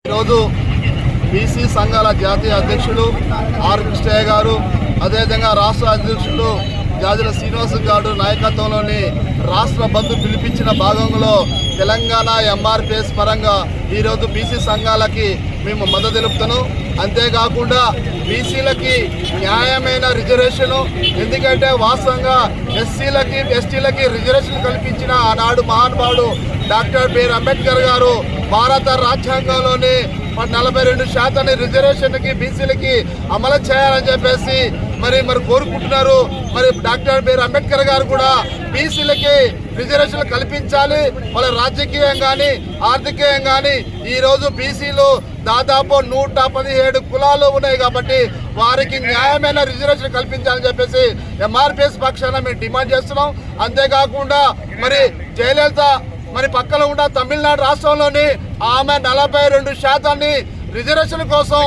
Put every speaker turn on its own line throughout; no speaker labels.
ఈరోజు బీసీ సంఘాల జాతీయ అధ్యక్షులు ఆర్ కృష్ణయ్య గారు, అదేవిధంగా రాష్ట్ర అధ్యక్షులు జాజుల శ్రీనివాస్ గారు నాయకత్వంలోని రాష్ట్ర బంధు పిలిపించిన భాగంలో తెలంగాణ ఎంఆర్పిఎస్ పరంగా ఈరోజు బీసీ సంఘాలకి మేము మద్దతు తెలుపుతున్నాం. అంతేకాకుండా బీసీలకి న్యాయమైన రిజర్వేషను, ఎందుకంటే వాస్తవంగా ఎస్సీలకి ఎస్టీలకి రిజర్వేషన్ కల్పించిన ఆనాడు మహానుభావుడు డాక్టర్ బిఆర్ అంబేద్కర్ గారు భారత రాజ్యాంగంలోని 42% రిజర్వేషన్కి బీసీలకి అమలు చేయాలని చెప్పేసి మరి కోరుకుంటున్నారు. మరి డాక్టర్ బిఆర్ అంబేద్కర్ గారు కూడా బీసీలకి రిజర్వేషన్లు కల్పించాలి. వాళ్ళ రాజకీయం కానీ ఆర్థికంగా కానీ ఈరోజు బీసీలు దాదాపు 117 కులాలు ఉన్నాయి కాబట్టి వారికి న్యాయమైన రిజర్వేషన్ కల్పించాలని చెప్పేసి ఎంఆర్పిఎస్ పక్షాన మేము డిమాండ్ చేస్తున్నాం. అంతేకాకుండా మరి జయలలిత మరి పక్కన ఉన్న తమిళనాడు రాష్ట్రంలోని ఆమె 42% రిజర్వేషన్ కోసం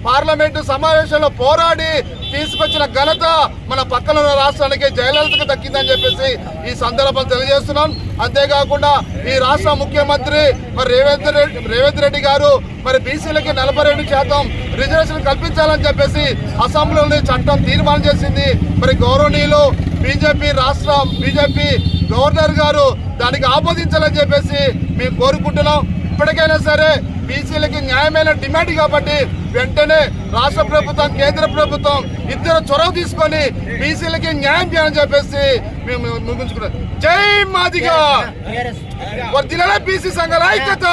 పార్లమెంటు సమావేశంలో పోరాడి తీసుకొచ్చిన ఘనత మన పక్కన ఉన్న రాష్ట్రానికి జయలలితకు దక్కిందని చెప్పేసి ఈ సందర్భంగా తెలియజేస్తున్నాం. అంతేకాకుండా ఈ రాష్ట్ర ముఖ్యమంత్రి మరి రేవంత్ రెడ్డి గారు మరి బీసీలకి 42% రిజర్వేషన్ కల్పించాలని చెప్పేసి అసెంబ్లీలోని చట్టం తీర్మానం చేసింది. మరి గౌరవనీయులు బీజేపీ గవర్నర్ గారు దానికి ఆమోదించాలని చెప్పేసి మేము కోరుకుంటున్నాం. ఇప్పటికైనా సరే బీసీలకి న్యాయమైన డిమాండ్ కాబట్టి వెంటనే రాష్ట్ర ప్రభుత్వం కేంద్ర ప్రభుత్వం ఇద్దరు చొరవ తీసుకొని బీసీలకి న్యాయం చేయాలని చెప్పేసి మేము ముగించుకున్నాం. జై మాదిగా వర్ధిల్లాలి బీసీ సంఘాల ఐక్యత.